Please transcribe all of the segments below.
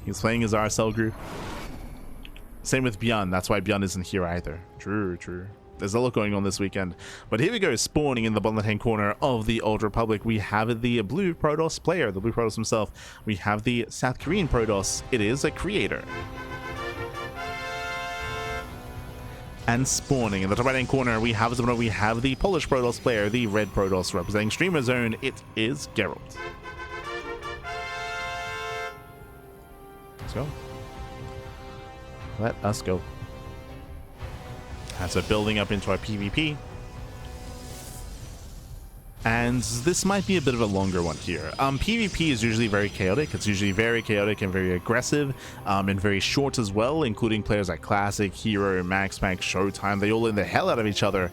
He's playing his RSL group. Same with Bjorn. That's why Bjorn isn't here either. True, true. There's a lot going on this weekend. But here we go, spawning in the bottom left-hand corner of the Old Republic. We have the blue Protoss player, the blue Protoss himself. We have the South Korean Protoss. It is a creator. And spawning in the top right-hand corner, we have the Polish Protoss player, the red Protoss representing Streamer Zone. It is Gerald. Let's go. Let us go. So building up into our PvP. And this might be a bit of a longer one here. PvP is usually very chaotic. It's usually very chaotic and very aggressive, and very short as well, including players like Classic, Hero, Max Pack, Showtime. They all in the hell out of each other.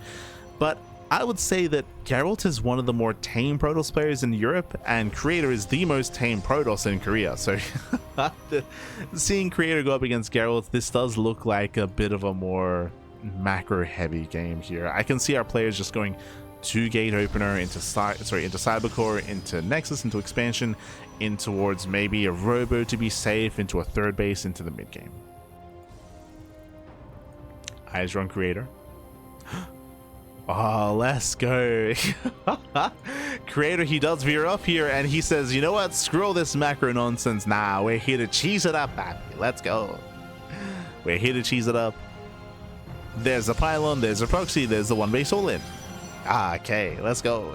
But I would say that Gerald is one of the more tame Protoss players in Europe, and Creator is the most tame Protoss in Korea. So seeing Creator go up against Gerald, this does look like a bit of a more macro heavy game here. I can see our players just going to gate opener, into Cybercore, into Nexus, into expansion, in towards maybe a robo to be safe, into a third base, into the mid game. Eyes on Creator. Oh, let's go. Creator, he does veer up here and he says, you know what, screw all this macro nonsense. Nah, we're here to cheese it up, baby. Let's go. We're here to cheese it up. There's a pylon, there's a proxy, there's the one base all in. Ah, okay, let's go.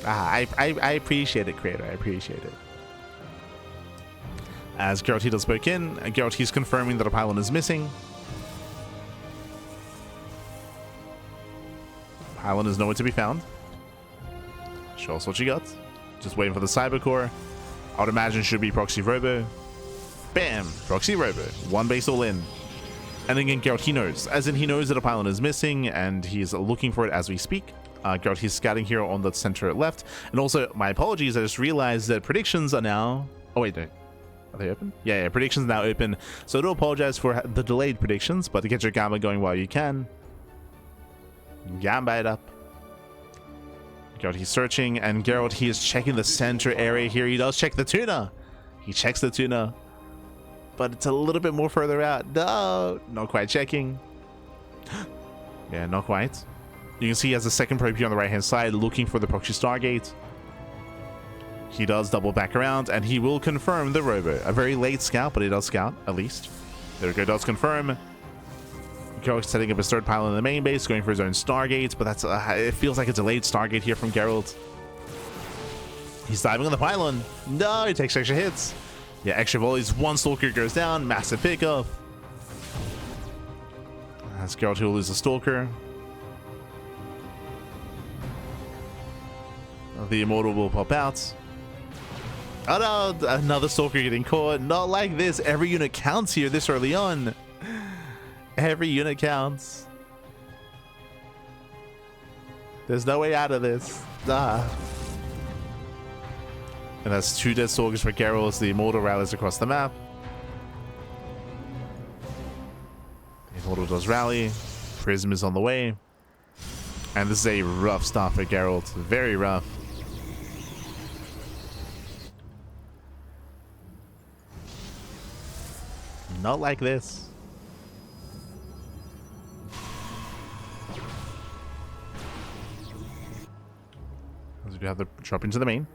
I appreciate it, Creator. I appreciate it. As Gerald does spoke in, Gerald he's confirming that a pylon is missing. Pylon is nowhere to be found. Show us what you got. Just waiting for the Cybercore. I would imagine should be proxy robo. Bam! Proxy robo. One base all in. And again, Gerald, he knows. As in, he knows that a pylon is missing, and he's looking for it as we speak. Gerald, he's scouting here on the center left. And also, my apologies, I just realized that predictions are now... Oh, wait, no. Are they open? Yeah, predictions now open. So I do apologize for the delayed predictions, but to get your gamma going while you can. Gamba it up. Gerald, he's searching, and Gerald, he is checking the center area here. He does check the tuna. He checks the tuna. But it's a little bit more further out. No, not quite checking. Yeah, not quite. You can see he has a second probe here on the right hand side looking for the proxy Stargate. He does double back around and he will confirm the robo. A very late scout, but he does scout at least. There we go, does confirm. Gerald setting up his third pylon in the main base, going for his own Stargate, but that's it feels like a delayed Stargate here from Gerald. He's diving on the pylon. No, he takes extra hits. Yeah, extra volleys. One Stalker goes down. Massive pickup. As Gerald will lose the Stalker. The Immortal will pop out. Oh no, another Stalker getting caught. Not like this. Every unit counts here this early on. Every unit counts. There's no way out of this. And that's 2 dead Stalkers for Gerald as the Immortal rallies across the map. The Immortal does rally. Prism is on the way. And this is a rough start for Gerald. Very rough. Not like this. As we have to drop into the main.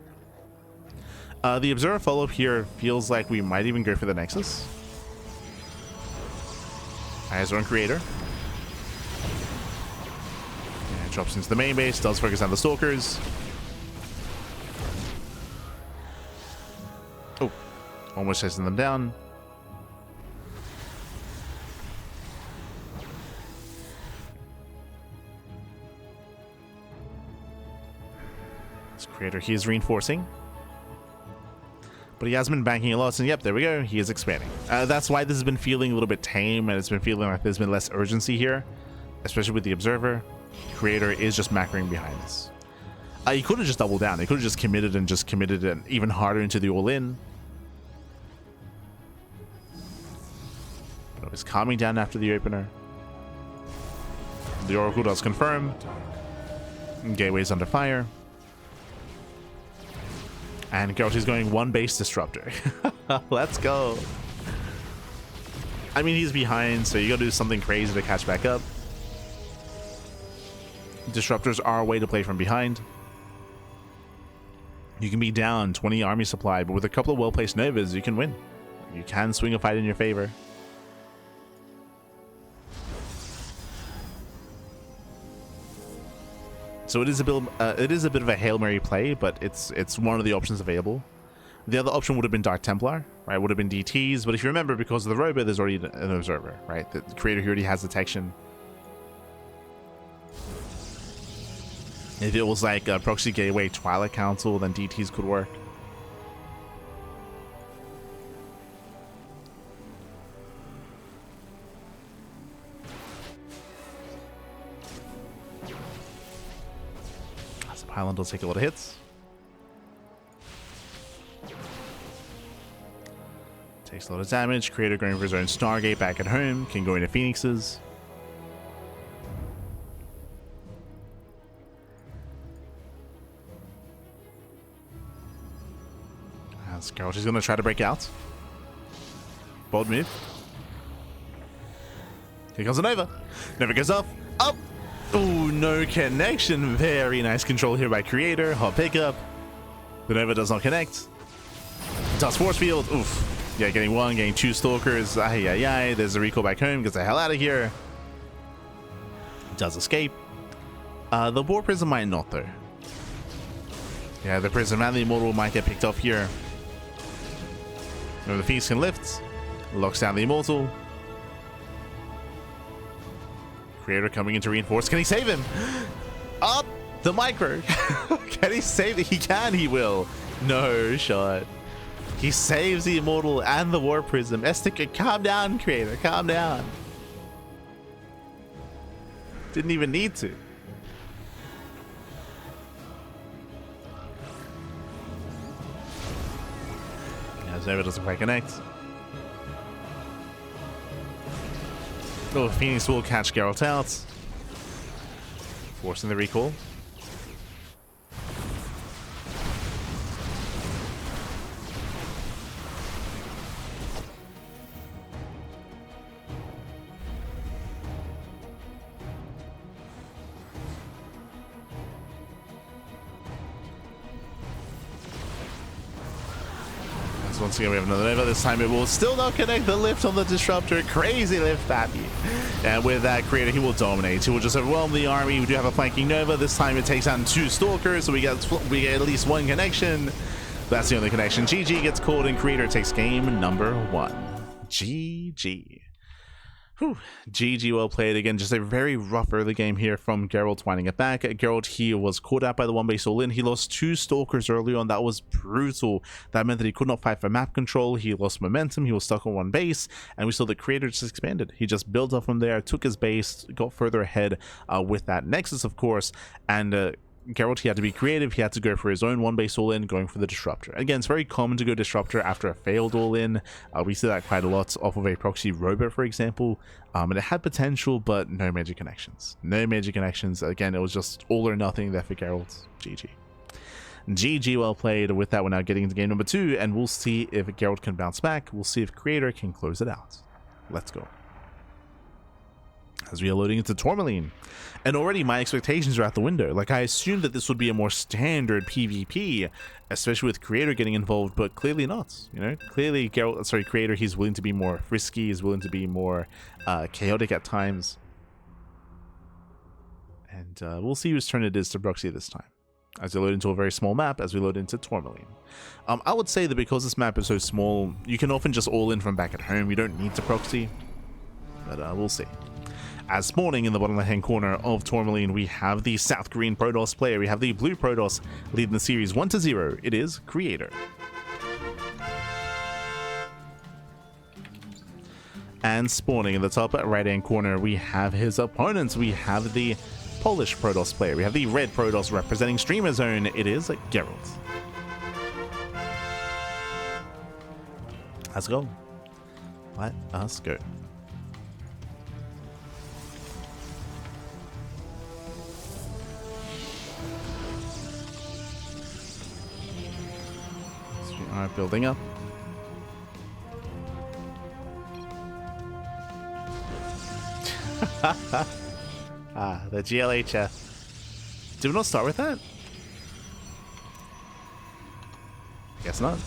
The Observer follow-up here feels like we might even go for the Nexus. Eyes on Creator. And drops into the main base, does focus on the Stalkers. Oh, almost chasing them down. This Creator, he is reinforcing. But he has been banking a lot, and yep, there we go. He is expanding. That's why this has been feeling a little bit tame, and it's been feeling like there's been less urgency here, especially with the Observer. Creator is just macroing behind this. He could have just doubled down. He could have just committed it even harder into the all-in. But it was calming down after the opener. The Oracle does confirm. Gateway's under fire. And Gerald is going one base disruptor. Let's go. I mean, he's behind, so you gotta do something crazy to catch back up. Disruptors are a way to play from behind. You can be down 20 army supply, but with a couple of well-placed Novas, you can win. You can swing a fight in your favor. So it is a bit of a Hail Mary play, but it's one of the options available. The other option would have been Dark Templar, right? Would have been DTs, but if you remember, because of the robot, there's already an observer, right? The creator here already has detection. If it was like a Proxy Gateway Twilight Council, then DTs could work. As the Pylon does take a lot of hits. Takes a lot of damage. Creator going for his own Stargate back at home. Can go into Phoenixes. As Gerald is going to try to break out. Bold move. Here comes a Nova. Nova goes up. Up! Oh, no connection. Very nice control here by Creator. Hot pickup. The Nova does not connect. Does force field. Oof. Yeah, getting one, getting two Stalkers. Ay, ay, ay. There's a recall back home. Gets the hell out of here. Does escape. The War Prism might not, though. Yeah, the Prism and the Immortal might get picked off here. The Feast can lift. Locks down the Immortal. Creator coming in to reinforce. Can he save him? Up! The micro. Can he save it? He can, he will. No shot. He saves the Immortal and the War Prism. Estica, calm down, Creator. Calm down. Didn't even need to. Yeah, Nova doesn't quite connect. Oh, Phoenix will catch Geralt out. Forcing the recall. Once again, we have another Nova. This time it will still not connect the lift on the Disruptor. Crazy lift, Pappy. And with that Creator, he will dominate. He will just overwhelm the army. We do have a flanking Nova. This time it takes on two Stalkers, so we get at least one connection. That's the only connection. GG gets called, and Creator takes game number 1. GG. Whew. GG, well played. Again, just a very rough early game here from Gerald winding it back. Gerald here was caught out by the one base all-in. He lost 2 Stalkers early on. That was brutal. That meant that he could not fight for map control. He lost momentum. He was stuck on one base, and we saw the Creator just expanded. He just built up from there, took his base, got further ahead with that Nexus, of course, and Gerald, he had to be creative. He had to go for his own one base all-in, going for the Disruptor. Again, it's very common to go Disruptor after a failed all-in. We see that quite a lot off of a proxy robot, for example. And it had potential, but no major connections. No major connections. Again, it was just all or nothing there for Gerald. GG. GG, well played. With that, we're now getting into game number 2, and we'll see if Gerald can bounce back. We'll see if Creator can close it out. Let's go. As we are loading into Tourmaline, and already my expectations are out the window. Like, I assumed that this would be a more standard PvP, especially with Creator getting involved, but clearly not. You know, clearly Creator, he's willing to be more frisky, he's willing to be more chaotic at times, and we'll see whose turn it is to proxy this time. As we load into a very small map, as we load into Tourmaline. I would say that because this map is so small, you can often just all in from back at home. You don't need to proxy, but we'll see. As spawning in the bottom left-hand corner of Tourmaline, we have the South Korean Protoss player. We have the Blue Protoss leading the series 1-0. It is Creator. And spawning in the top right-hand corner, we have his opponents. We have the Polish Protoss player. We have the Red Protoss representing Streamer Zone. It is Gerald. Let's go. Let us go. Alright, building up. The GLHF. Did we not start with that? Guess not.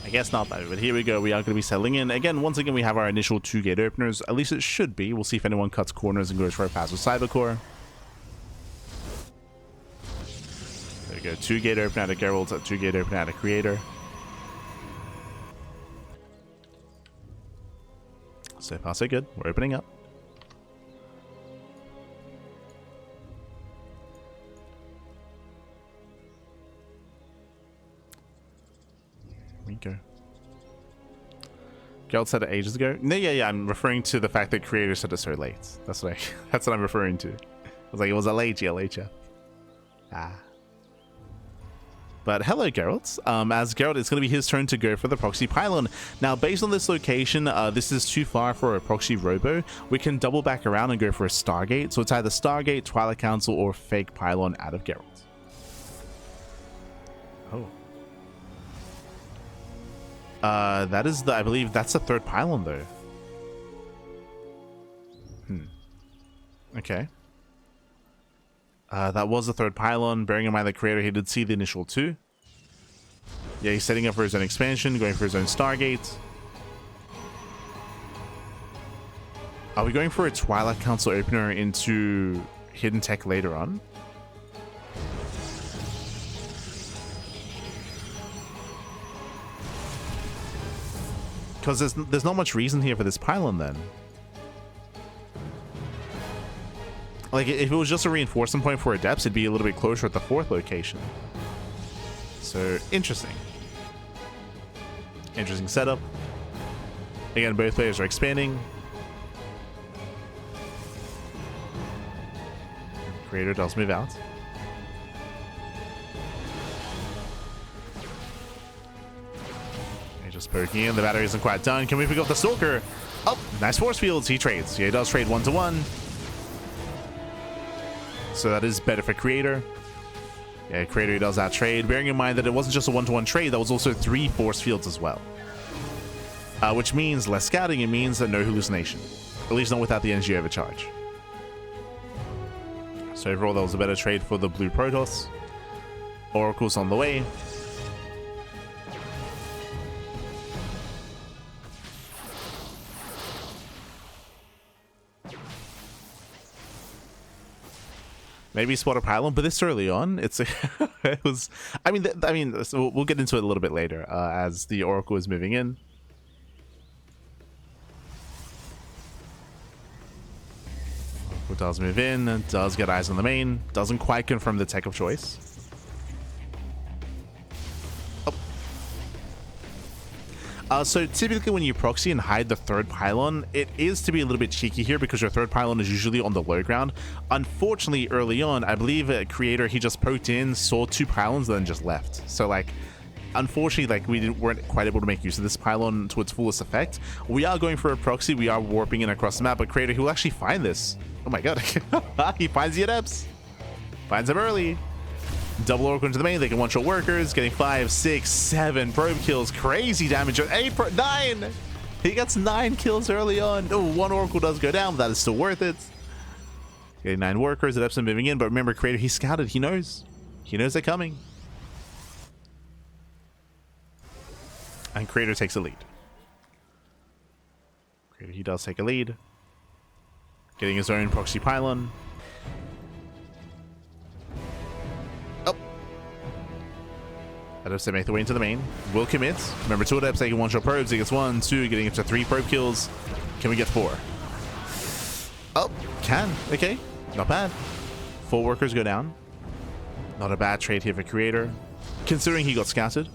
I guess not, though. But here we go. We are going to be settling in. Again, once again, we have our initial 2 gate openers. At least it should be. We'll see if anyone cuts corners and goes for a passive cyber core. There we go. 2 gate open out of Gerald, 2 gate open out of Creator. So far, so good. We're opening up. We go. Gerald said it ages ago. No, yeah. I'm referring to the fact that Creator said it so late. That's what that's what I'm referring to. I was like, it was a late GLHF. But hello, Gerald. As Gerald, it's going to be his turn to go for the proxy pylon. Now, based on this location, this is too far for a proxy robo. We can double back around and go for a Stargate. So it's either Stargate, Twilight Council, or fake pylon out of Gerald. Oh. That is I believe that's the 3rd pylon, though. Okay. That was the 3rd pylon. Bearing in mind the Creator, he did see the initial 2. Yeah, he's setting up for his own expansion, going for his own Stargate. Are we going for a Twilight Council opener into Hidden Tech later on? Because there's not much reason here for this pylon then. Like, if it was just a reinforcement point for Adepts, it'd be a little bit closer at the 4th location. So, interesting. Interesting setup. Again, both players are expanding. Creator does move out. Just poking in. The battery isn't quite done. Can we pick up the Stalker? Oh, nice force fields. He trades. Yeah, he does trade 1-to-1. So that is better for Creator. Yeah, Creator does that trade. Bearing in mind that it wasn't just a 1-to-1 trade, that was also 3 force fields as well. Which means less scouting. It means that no hallucination. At least not without the energy overcharge. So overall, that was a better trade for the blue Protoss. Oracle's on the way. Maybe spot a pylon, but this early on, it was. I mean, so we'll get into it a little bit later as the Oracle is moving in. Oracle does move in, does get eyes on the main, doesn't quite confirm the tech of choice. So typically when you proxy and hide the 3rd pylon, it is to be a little bit cheeky here because your 3rd pylon is usually on the low ground. Unfortunately, early on, I believe a Creator, he just poked in, saw 2 pylons, then just left. So like, unfortunately, like we weren't quite able to make use of this pylon to its fullest effect. We are going for a proxy, we are warping in across the map, but Creator, he will actually find this. Oh my god, he finds the Adepts. Finds them early. Double Oracle into the main. They can one-shot workers, getting 5, 6, 7 probe kills. Crazy damage. 9. He gets 9 kills early on. Oh, 1 Oracle does go down, but that is still worth it. Getting 9 workers. Adepts are moving in, but remember, Creator, he scouted. He knows. He knows they're coming. And Creator takes a lead. Creator, he does take a lead. Getting his own proxy pylon. Adepts, they make their way into the main. Will commit. Remember, 2 Adepts taking 1-shot probes. He gets 1, 2, getting up to 3 probe kills. Can we get 4? Oh, can. Okay. Not bad. 4 workers go down. Not a bad trade here for Creator, considering he got scouted.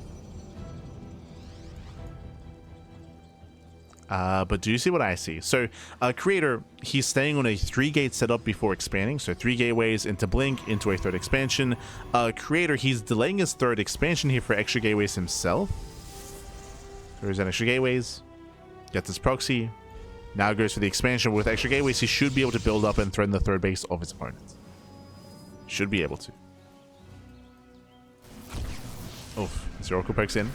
But do you see what I see? So, Creator, he's staying on a 3-gate setup before expanding. So 3 gateways into Blink, into a 3rd expansion. Creator, he's delaying his 3rd expansion here for extra gateways himself. There's an extra gateways. Gets his proxy. Now goes for the expansion. With extra gateways, he should be able to build up and threaten the 3rd base of his opponent. Should be able to. Oh, So Oracle pokes in.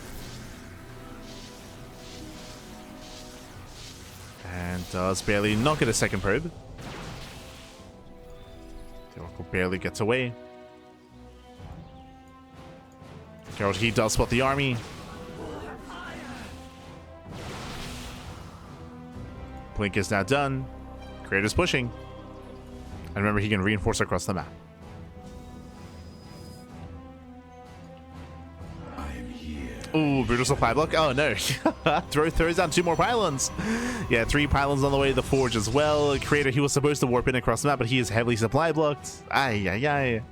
And does barely not get a second probe. The Oracle barely gets away. Gerald, he does spot the army. Blink is now done. Creator's pushing. And remember, he can reinforce across the map. Ooh, brutal supply block. Oh no. throws down 2 more pylons. Yeah, 3 pylons on the way. The forge as well. Creator, he was supposed to warp in across the map, but he is heavily supply blocked. Ay, ay, ay.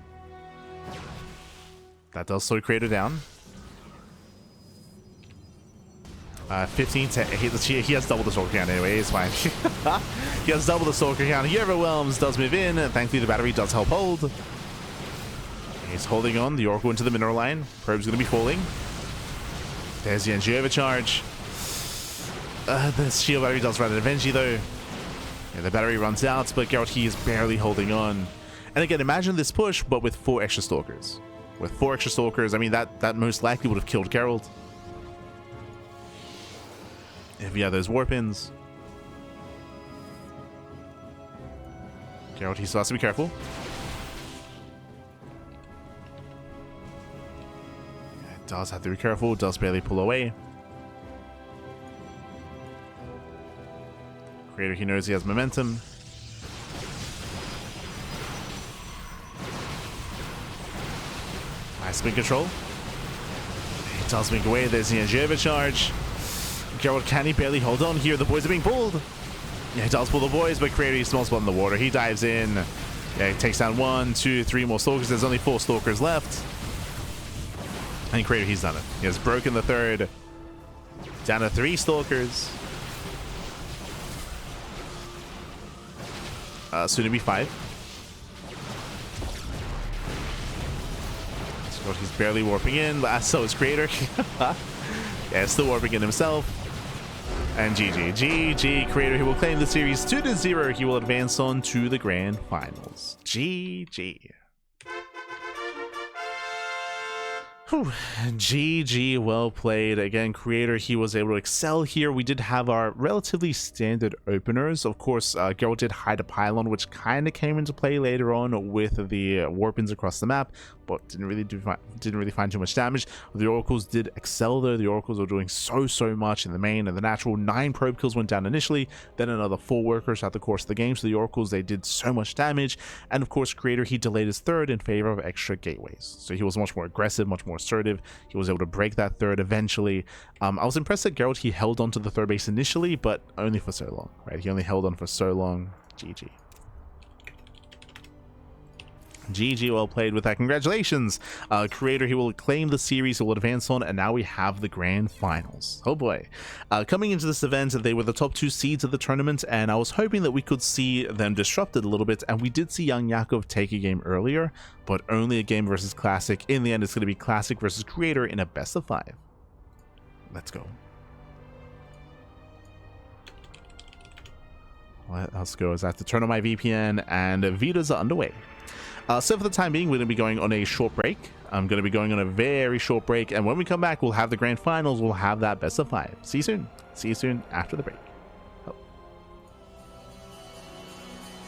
That does slow Creator down. 15 to 8. He has double the Stalker count anyway. It's fine. He has double the Stalker count. He overwhelms, does move in. And thankfully, the battery does help hold. He's holding on. The Oracle into the mineral line. Probe's going to be falling. There's the NG overcharge. The shield battery does run out of energy though. Yeah, the battery runs out, but Gerald, he is barely holding on. And again, imagine this push, but with 4 extra Stalkers. With 4 extra Stalkers, I mean, that most likely would have killed Gerald. If he had those warp-ins. Gerald, he still has to be careful. Does have to be careful, does barely pull away. Creator, he knows he has momentum. Nice spin control. He does make away, there's the energy overcharge. Gerald, can he barely hold on here? The boys are being pulled. Yeah, he does pull the boys, but Creator, he smells blood in the water. He dives in. Yeah, he takes down 1, 2, 3 more Stalkers. There's only 4 Stalkers left. And Creator, he's done it. He has broken the 3rd. Down to 3 Stalkers. Soon to be 5. So he's barely warping in. So is Creator. Yeah, still warping in himself. And GG. GG. Creator, he will claim the series 2-0. He will advance on to the grand finals. GG. Whew. GG, well played. Again, Creator, he was able to excel here. We did have our relatively standard openers. Of course, Gerald did hide a pylon, which kind of came into play later on with the warp-ins across the map, but didn't really find too much damage. The Oracles did excel though. The Oracles were doing so much in the main and the natural. 9 probe kills went down initially, then another 4 workers throughout the course of the game. So the Oracles, they did so much damage. And of course, Creator, he delayed his 3rd in favor of extra gateways. So he was much more aggressive, much more assertive. He was able to break that 3rd eventually. I was impressed that Gerald, he held on to the 3rd base initially, but only for so long, right? He only held on for so long. GG. GG, well played with that. Congratulations. Creator, he will claim the series, he will advance on, and now we have the grand finals. Oh boy. Coming into this event, they were the top 2 seeds of the tournament, and I was hoping that we could see them disrupted a little bit, and we did see Young Yakov take a game earlier, but only a game versus Classic. In the end, it's going to be Classic versus Creator in a best of 5. Let's go. Let's go. As I have to turn on my VPN, and Vitas are underway. So for the time being, we're going to be going on a short break. I'm going to be going on a very short break, and when we come back, we'll have the grand finals. We'll have that best of 5. See you soon. See you soon after the break.